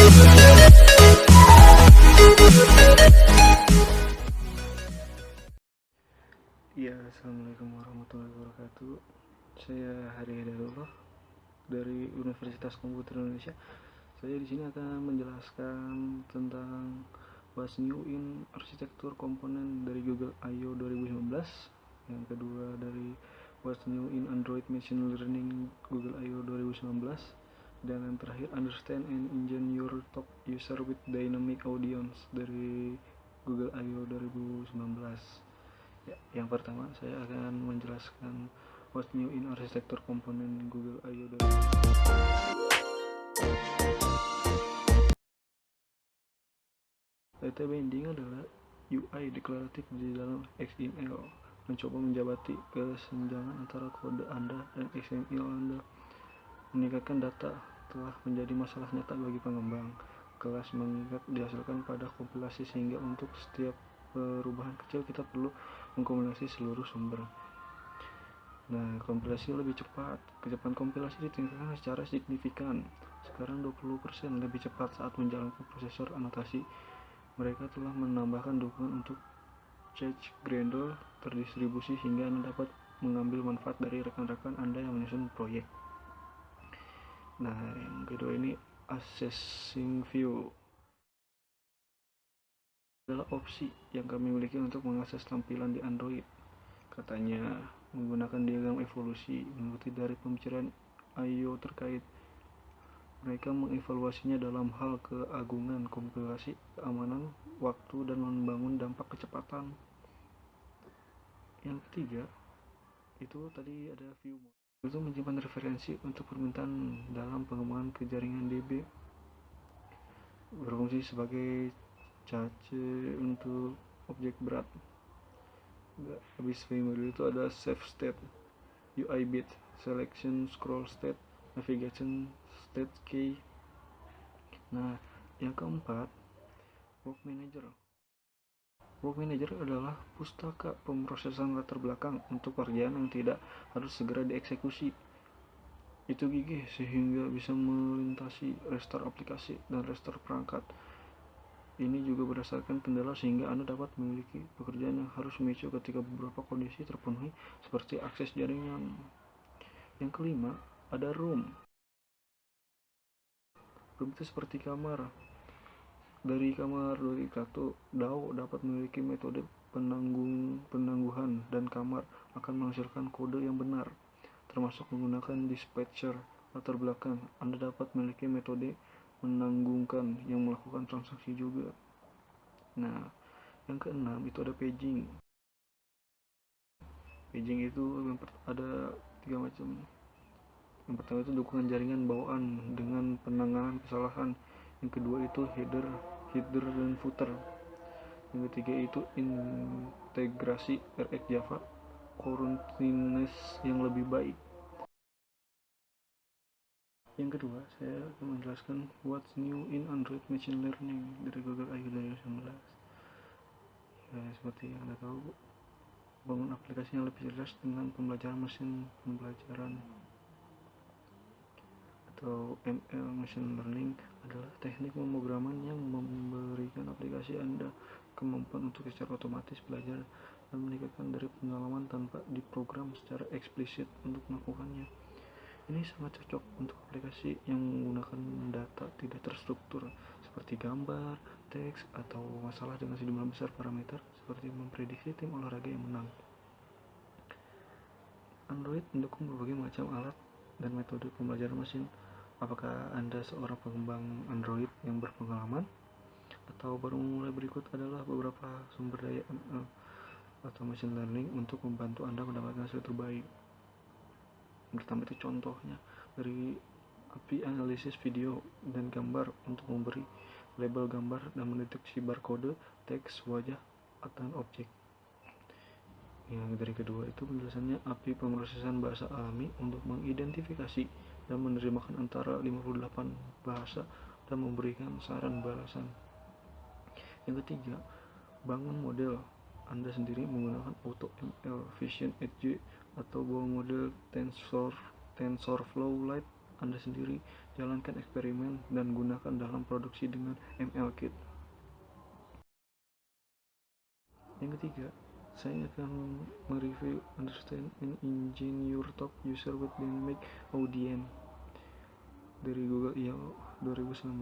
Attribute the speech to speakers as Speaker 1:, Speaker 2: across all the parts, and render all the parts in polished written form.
Speaker 1: Ya, assalamualaikum warahmatullahi wabarakatuh. Saya Hari Hidayatullah dari Universitas Komputer Indonesia. Saya di sini akan menjelaskan tentang what's new in arsitektur komponen dari Google I/O 2019. Yang kedua dari what's new in Android Machine Learning Google I/O 2019. Dan yang terakhir understand and engine your top user with dynamic audience dari Google I/O 2019. Ya, yang pertama saya akan menjelaskan what's new in arsitektur komponen Google I/O. Data binding adalah UI deklaratif di dalam XML, mencoba menjabati kesenjangan antara kode Anda dan XML Anda. Meningkatkan data telah menjadi masalah nyata bagi pengembang. Kelas mengikat dihasilkan pada kompilasi sehingga untuk setiap perubahan kecil kita perlu mengkombinasi seluruh sumber. Nah, kompilasi lebih cepat. Kecepatan kompilasi ditingkatkan secara signifikan. Sekarang 20% lebih cepat saat menjalankan prosesor anotasi. Mereka telah menambahkan dukungan untuk cache Gradle terdistribusi sehingga Anda dapat mengambil manfaat dari rekan-rekan Anda yang menyusun proyek. Nah, yang kedua ini Assessing View adalah opsi yang kami miliki untuk mengakses tampilan di Android. Katanya menggunakan diagram evolusi mengikuti dari pembicaraan I/O terkait. Mereka mengevaluasinya dalam hal keagungan, kompilasi, keamanan, waktu, dan membangun dampak kecepatan. Yang ketiga itu tadi ada view mode. Itu menyimpan referensi untuk permintaan dalam pengembangan ke jaringan DB, berfungsi sebagai cache untuk objek berat. Habis view mode itu ada save state, UI bit, selection, scroll state, navigation state key. Nah, yang keempat, work manager. Work manager adalah pustaka pemrosesan latar belakang untuk pekerjaan yang tidak harus segera dieksekusi. Itu gigih sehingga bisa melintasi restart aplikasi dan restart perangkat. Ini juga berdasarkan kendala sehingga Anda dapat memiliki pekerjaan yang harus memicu ketika beberapa kondisi terpenuhi seperti akses jaringan. Yang kelima, ada room. Room itu seperti kamar. Dari kamar 21, DAO dapat memiliki metode penangguhan dan kamar akan menghasilkan kode yang benar, termasuk menggunakan dispatcher latar belakang. Anda dapat memiliki metode menanggungkan yang melakukan transaksi juga. Nah, yang keenam itu ada paging. Paging itu ada 3 macam. Yang pertama itu dukungan jaringan bawaan dengan penanganan kesalahan. Yang kedua itu header dan footer. Yang ketiga itu integrasi RX Java coroutines yang lebih baik. Yang kedua, saya akan menjelaskan what's new in Android Machine Learning dari Google I/O 2019. Ya, seperti yang Anda tahu, bangun aplikasi yang lebih cerdas dengan pembelajaran mesin pembelajaran atau ML Machine Learning adalah teknik pemrograman yang memberikan aplikasi Anda kemampuan untuk secara otomatis belajar dan meningkatkan dari pengalaman tanpa diprogram secara eksplisit untuk melakukannya. Ini sangat cocok untuk aplikasi yang menggunakan data tidak terstruktur seperti gambar, teks, atau masalah dengan sejumlah besar parameter seperti memprediksi tim olahraga yang menang. Android mendukung berbagai macam alat dan metode pembelajaran mesin. Apakah Anda seorang pengembang Android yang berpengalaman? Atau baru memulai? Berikut adalah beberapa sumber daya ML atau machine learning untuk membantu Anda mendapatkan hasil terbaik. Pertama itu contohnya dari API analisis video dan gambar untuk memberi label gambar dan mendeteksi barcode, teks, wajah, dan objek. Yang dari kedua itu penjelasannya API pemrosesan bahasa alami untuk mengidentifikasi dan menerjemahkan antara 58 bahasa dan memberikan saran balasan. Yang ketiga, bangun model Anda sendiri menggunakan AutoML Vision Edge atau bawa model TensorFlow Lite Anda sendiri. Jalankan eksperimen dan gunakan dalam produksi dengan ML-Kit. Yang ketiga, saya akan mereview Understand and Engine Your Top User with Dynamic Audience dari Google I/O 2019.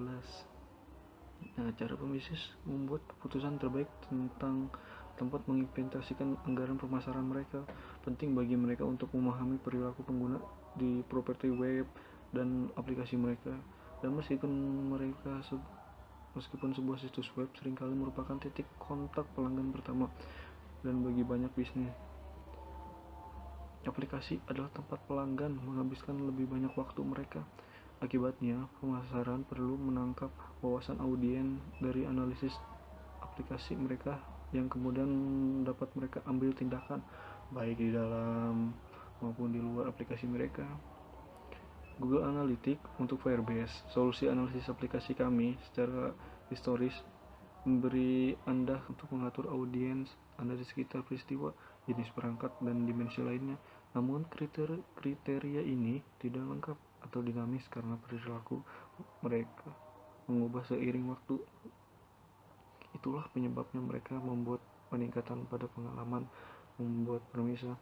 Speaker 1: Nah, cara pembisnis membuat keputusan terbaik tentang tempat mengimplementasikan anggaran pemasaran mereka. Penting bagi mereka untuk memahami perilaku pengguna di properti web dan aplikasi mereka. Dan meskipun sebuah situs web seringkali merupakan titik kontak pelanggan pertama, dan bagi banyak bisnis, aplikasi adalah tempat pelanggan menghabiskan lebih banyak waktu mereka. Akibatnya, pemasaran perlu menangkap wawasan audiens dari analisis aplikasi mereka yang kemudian dapat mereka ambil tindakan baik di dalam maupun di luar aplikasi mereka. Google Analytics untuk Firebase, solusi analisis aplikasi kami secara historis, memberi Anda untuk mengatur audiens Anda di sekitar peristiwa, jenis perangkat, dan dimensi lainnya. Namun kriteria ini tidak lengkap atau dinamis karena perilaku mereka mengubah seiring waktu. Itulah penyebabnya mereka membuat peningkatan pada pengalaman membuat permisah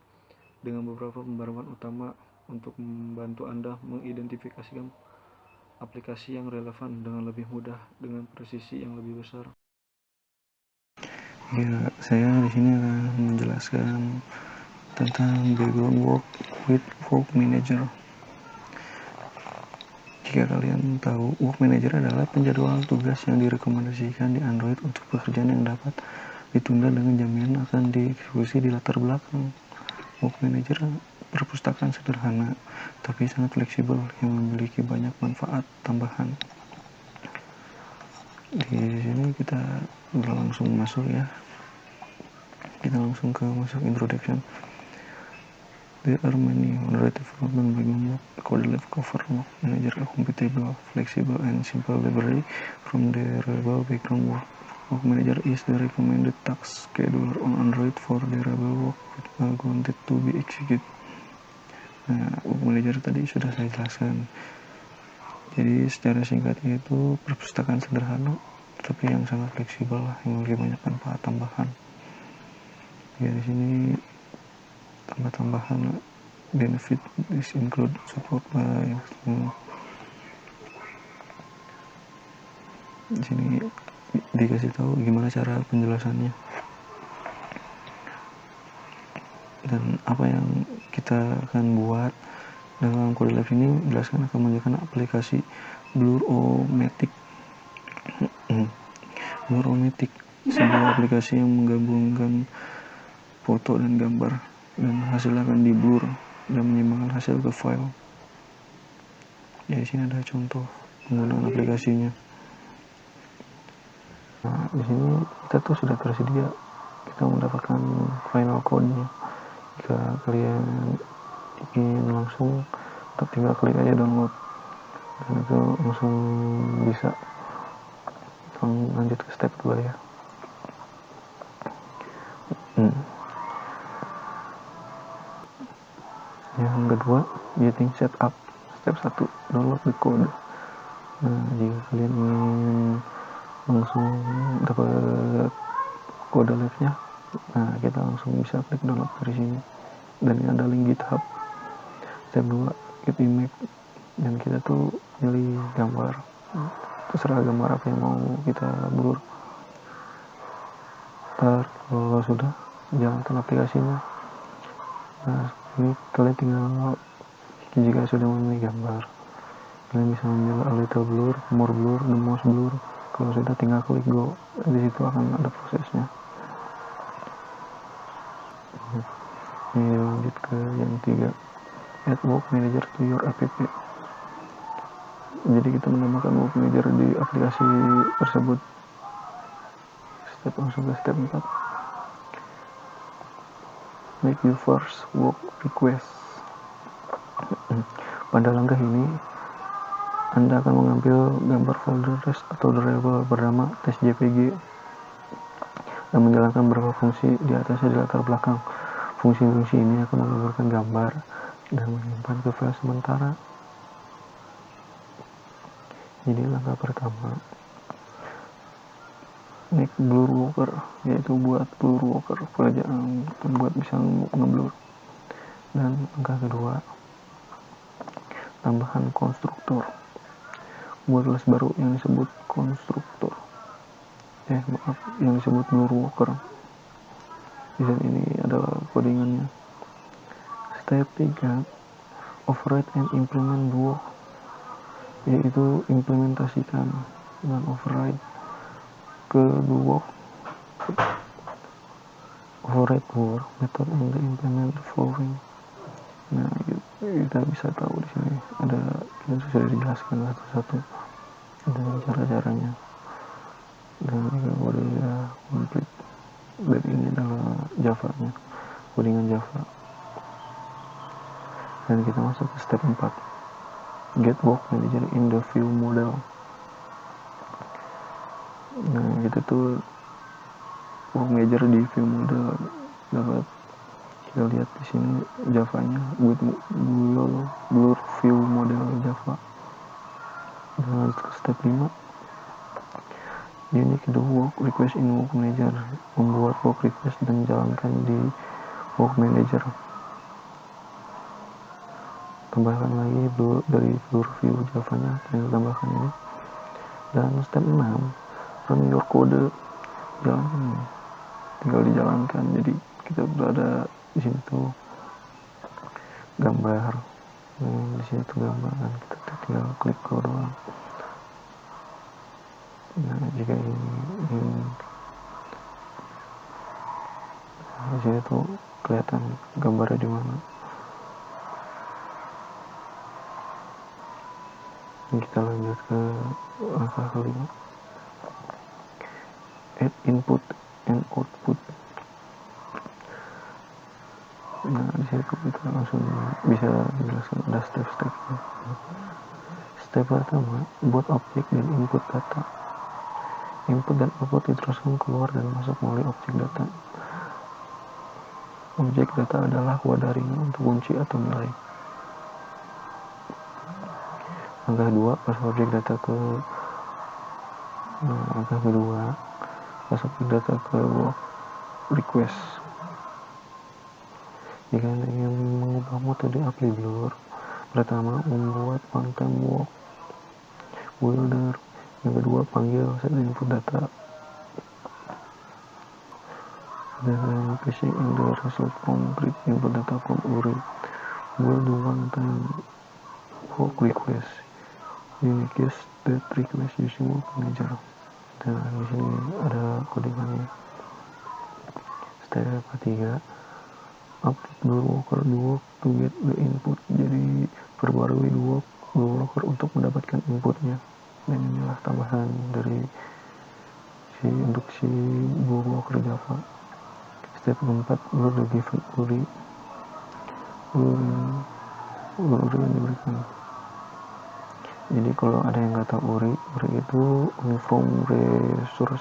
Speaker 1: dengan beberapa pembaruan utama untuk membantu Anda mengidentifikasikan aplikasi yang relevan dengan lebih mudah dengan presisi yang lebih besar. Ya, saya di sini akan menjelaskan tentang background work with Work Manager. Jika kalian tahu, Work Manager adalah penjadwalan tugas yang direkomendasikan di Android untuk pekerjaan yang dapat ditunda dengan jaminan akan dieksekusi di latar belakang. Work Manager perpustakaan sederhana, tapi sangat fleksibel yang memiliki banyak manfaat tambahan. Di sini kita langsung masuk ya. Kita langsung ke masuk introduction. There are many moderate development background work. Code-Lab cover Work Manager, a compatible, flexible, and simple library from Derable background work. Work Manager is the recommended task scheduler on Android for Derable work which are wanted to be executed. Nah, Work Manager tadi sudah saya jelaskan. Jadi secara singkatnya itu perpustakaan sederhana, tapi yang sangat fleksibel lah, yang memiliki banyak manfaat tambahan. Ya, di sini tambahan benefit is include support by di sini dikasih tahu gimana cara penjelasannya dan apa yang kita akan buat dalam Code-Lab ini. Menjelaskan akan menggunakan aplikasi Blur-O-Matic. Blur-O-Matic, sebuah aplikasi yang menggabungkan foto dan gambar, dan hasil akan di blur dan menyeimbangkan hasil ke file. Ya, di sini ada contoh penggunaan aplikasinya. Nah, di sini kita tuh sudah tersedia, kita mendapatkan final code-nya. Jika kalian ingin langsung, tinggal klik aja download, dan itu langsung bisa. Lanjut ke step 2 ya. Yang kedua, getting set up. Step 1, download the code. Nah, jika kalian ingin langsung dapat kode live-nya, nah kita langsung bisa klik download dari sini, dan ini ada link GitHub. Step 2, get image, dan kita tuh pilih gambar, terserah gambar apa yang mau kita blur. Kalau sudah, jalankan aplikasinya. Nah, ini kalian tinggal, jika sudah memilih gambar, kalian bisa memilih a little blur, more blur, the most blur. Kalau sudah, tinggal klik go. Di situ akan ada prosesnya. Ini lanjut ke yang 3, add Work Manager to your app. Jadi kita menambahkan Work Manager di aplikasi tersebut. Langsung ke step 4, make your first work request. Pada langkah ini, Anda akan mengambil gambar folder test atau variable bernama test.jpg dan menjalankan beberapa fungsi di atasnya di latar belakang. Fungsi-fungsi ini akan menggambarkan gambar dan menyimpan ke file sementara. Jadi langkah pertama, make blur worker, yaitu buat blur worker, pekerjaan buat bisa ngeblur. Dan langkah kedua, tambahan konstruktor, buat kelas baru yang disebut konstruktor, yang disebut blur worker. Di sini adalah codingannya. Step 3, override and implement blur, yaitu implementasikan dan override ke blur. Override blur method and implement the following. Nah, kita bisa tahu di sini ada, kita sudah dijelaskan satu-satu dengan cara-caranya. Dan jika kode sudah komplit, dan ini adalah Java-nya, codingan Java. Dan kita masuk ke step 4, get work manager in the view model. Nah, kita tuh work manager di view model dapat kita lihat di sini Java-nya with blur view model Java. Dan lanjut ke step 5, unique the work request in work manager, membuat work request dan jalankan di work manager. Tambahkan lagi dari blur view Java-nya, tinggal tambahkan ini. Dan step 6, run your code, jalankan, tinggal dijalankan. Jadi kita berada di sini tuh gambar, di sini tuh gambar, dan kita tinggal klik go doang. Nah, jika ini di sini tuh kelihatan gambarnya di mana. Kita lanjut ke langkah kelima, add input and output. Nah, di sini kita langsung bisa dijelaskan ada step-stepnya. Step pertama, buat objek dan input data. Input dan output diteruskan keluar dan masuk melalui objek data. Objek data adalah wadah ringan untuk kunci atau nilai. Langkah 2, pas objek data ke langkah kedua, pas objek data ke work request. Jika Anda ingin mengubah metode apply blur, pertama membuat one-time work builder. Yang kedua, panggil set input data. Dan passing in the result from grid input data from URI. Build one-time work request. Unique that request using work manager. Dan di sini ada codingannya. Step 3, update blur worker to get the input. Jadi perbarui blur worker untuk mendapatkan inputnya. Dan inilah tambahan dari untuk si blur worker Java. Step 4, blur the given URI. URI yang diberikan. Jadi kalau ada yang nggak tahu URI itu uniform resource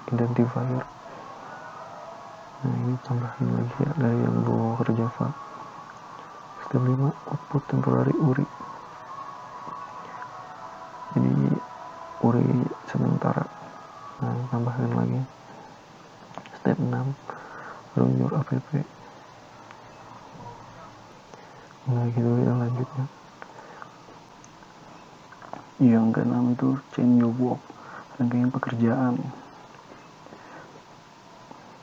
Speaker 1: identifier. Nah, ini tambahan lagi ya dari yang blur worker Java. Step 5, output temporary URI. Jadi URI sementara. Nah, tambahkan lagi. Step 6, run your app. Nah, gitu ya lanjutnya. Yang keenam itu change your work, rangkaian pekerjaan.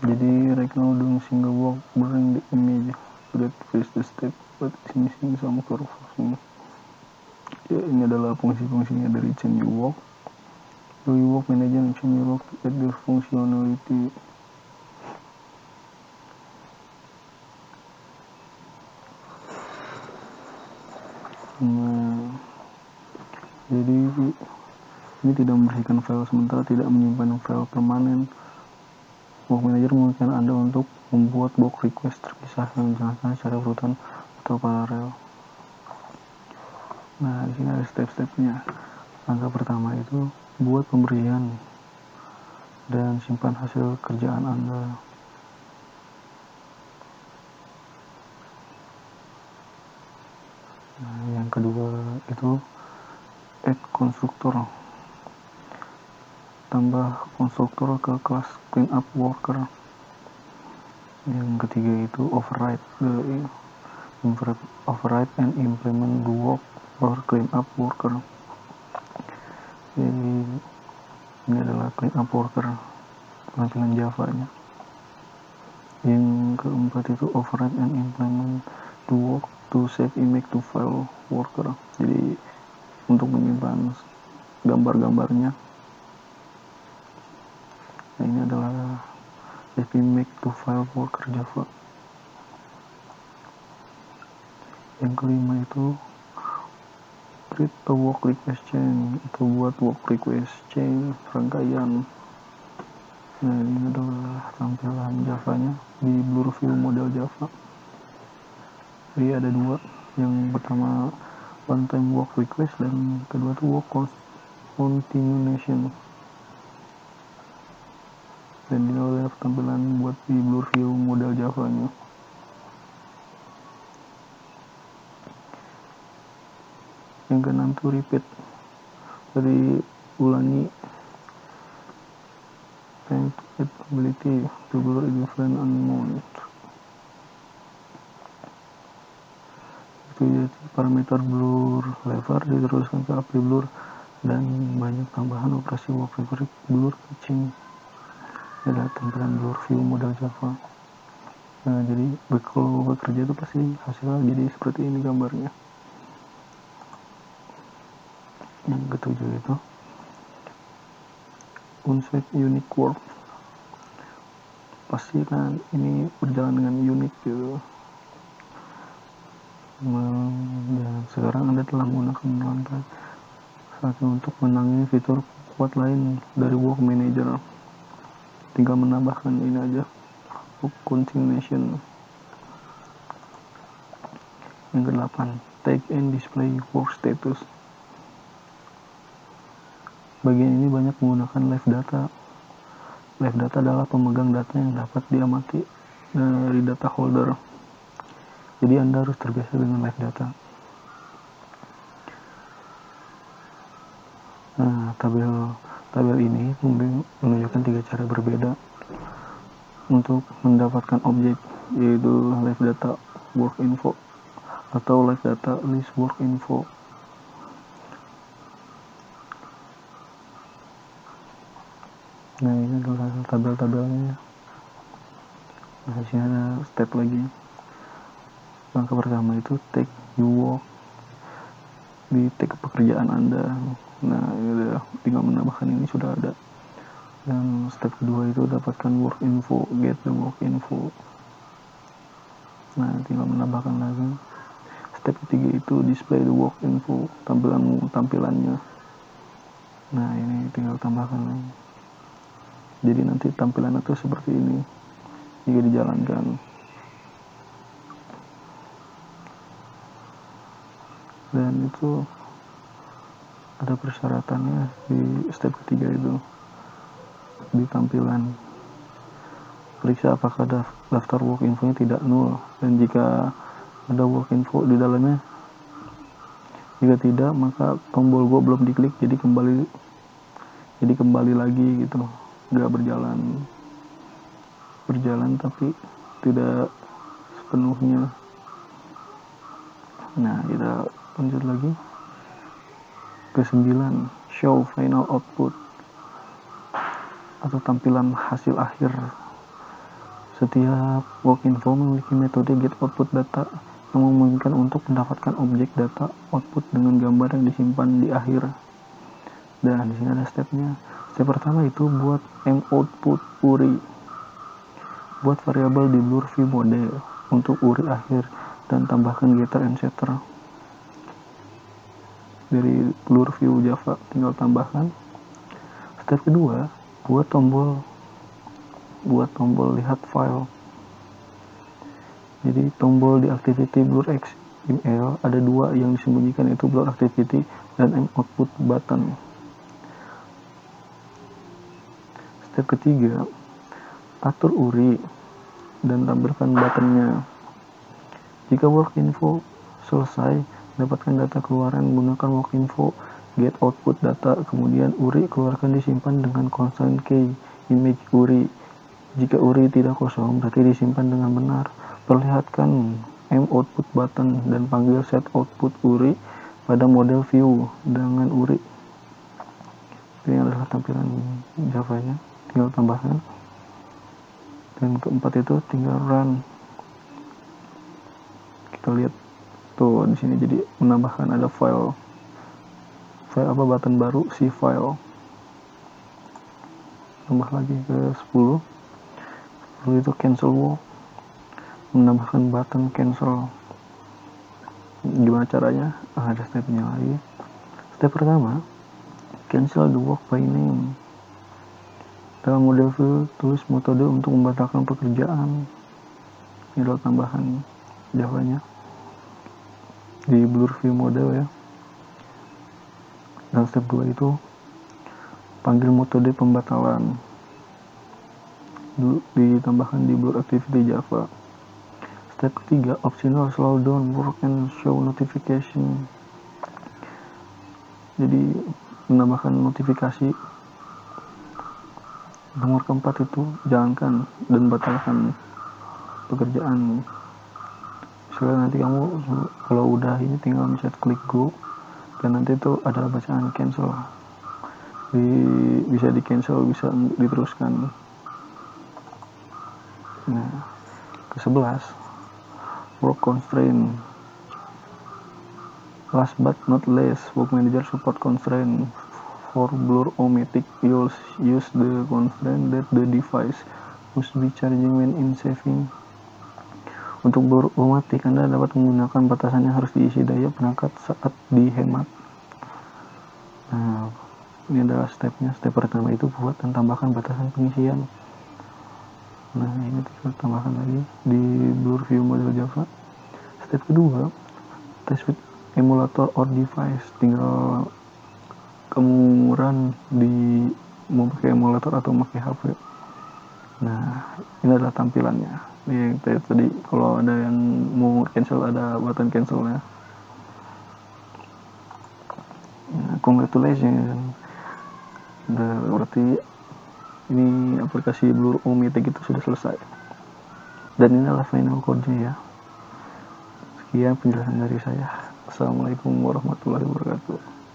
Speaker 1: Jadi right now doing single work, bring the image that fits the step but is missing some purpose. Ya, ini adalah fungsi-fungsinya dari change your work. Do your work manager and change your work to add the functionality. Nah, jadi ini tidak membersihkan file sementara, tidak menyimpan file permanen. Work manager memungkinkan Anda untuk membuat work request terpisah yang dijalankan secara berurutan atau paralel. Nah, di sini ada step-stepnya. Langkah pertama itu buat pemberian dan simpan hasil kerjaan Anda. Nah, yang kedua itu add konstruktor, tambah konstruktor ke kelas cleanup worker. Yang ketiga itu override and implement do work for cleanup worker. Jadi ini adalah cleanup worker tampilan Java-nya. Yang keempat itu override and implement do work to save image to file worker. Jadi untuk menyimpan gambar-gambarnya. Nah, ini adalah save image to file worker Java. Yang kelima itu create a work request chain, itu buat work request chain rangkaian. Nah, ini adalah tampilan Java-nya di Blur View model Java. Jadi ada dua, yang pertama one time work request dan kedua itu work continuation. Dan ini adalah tampilan buat di Blur View model Java-nya. Yang keenam itu repeat, dari ulangi time to add ability to blur different unknown. Itu jadi parameter blur lever diteruskan ke API blur dan banyak tambahan operasi work blur catching. Ini adalah tampilan Blur View model Java. Nah, jadi kalau bekerja itu pasti hasilnya jadi seperti ini gambarnya. Yang ketujuh itu unset unique work. Pastikan ini berjalan dengan unik gitu. Dan sekarang Anda telah menggunakan lantai saatnya untuk menangani fitur kuat lain dari Work Manager. Tinggal menambahkan ini aja, work continuation. Yang ke-8, take and display work status. Bagian ini banyak menggunakan live data. Live data adalah pemegang data yang dapat diamati dari data holder. Jadi Anda harus terbiasa dengan live data. Nah, tabel ini menunjukkan 3 cara berbeda untuk mendapatkan objek, yaitu live data work info atau live data list work info. Nah, ini adalah tabel-tabelnya. Nah, di sini ada step lagi. Langkah pertama itu take new work, di take pekerjaan Anda. Nah, ini udah tinggal menambahkan, ini sudah ada. Dan step kedua itu dapatkan work info, get the work info. Nah, tinggal menambahkan lagi. Step ketiga itu display the work info, tampilannya. Nah, ini tinggal tambahkan lagi. Jadi nanti tampilannya tuh seperti ini jika dijalankan. Dan itu ada persyaratannya di step ketiga itu, di tampilan. Periksa apakah daftar work infonya tidak nol, dan jika ada work info di dalamnya. Jika tidak, maka tombol go belum diklik, jadi kembali lagi gitu, nggak berjalan tapi tidak sepenuhnya. Nah, kita lanjut lagi ke 9, show final output atau tampilan hasil akhir. Setiap work info memiliki metode get output data yang memungkinkan untuk mendapatkan objek data output dengan gambar yang disimpan di akhir. Dan di sini ada stepnya. Step pertama itu buat moutput URI, buat variabel di Blur View model untuk URI akhir, dan tambahkan getter and setter dari Blur View Java, tinggal tambahkan. Step kedua, buat tombol lihat file. Jadi tombol di activity Blur XML ada 2 yang disembunyikan, itu Blur activity dan output button. Step ketiga, atur URI dan tampilkan buttonnya. Jika work info selesai, dapatkan data keluaran menggunakan work info get output data, kemudian URI keluarkan disimpan dengan constant key image URI. Jika URI tidak kosong, berarti disimpan dengan benar. Perlihatkan M output button dan panggil set output URI pada model view dengan URI. Ini adalah tampilan Java-nya, tinggal tambahkan. Dan keempat itu tinggal run. Kita lihat tuh di sini, jadi menambahkan ada file button baru, si file. Tambah lagi ke 10. Lalu itu cancel walk, menambahkan button cancel. Gimana caranya? Ada stepnya lagi. Step pertama, cancel the walk by name. Dalam model view, tulis metode untuk membatalkan pekerjaan. Ini adalah tambahan Java-nya di blur view model ya. Dan step 2 itu panggil metode pembatalan, ditambahkan di blur activity Java. Step ketiga, optional slow down work and show notification. Jadi menambahkan notifikasi. Nomor keempat itu jalankan dan batalkan pekerjaan. Misalnya nanti kamu kalau udah ini tinggal mencet klik go, dan nanti itu ada bacaan cancel. Bisa di cancel, bisa diteruskan. Nah, ke-11 work constraint. Last but not least, work manager support constraint. For blur-o-matic, you'll use the constraint that the device must be charging when in saving. Untuk blur-o-matic, Anda dapat menggunakan batasan yang harus diisi daya perangkat saat dihemat. Nah, ini adalah stepnya. Step pertama itu buat dan tambahkan batasan pengisian. Nah, ini kita tambahkan lagi di blur view model Java. Step kedua, test with emulator or device. Tinggal kamu run mau pakai emulator atau pakai HP. Nah, ini adalah tampilannya. Ini tadi kalau ada yang mau cancel, ada button cancelnya. Nah, congratulations. Berarti ini aplikasi blur-o-matic itu sudah selesai. Dan ini adalah final code-nya ya. Sekian penjelasan dari saya. Assalamualaikum warahmatullahi wabarakatuh.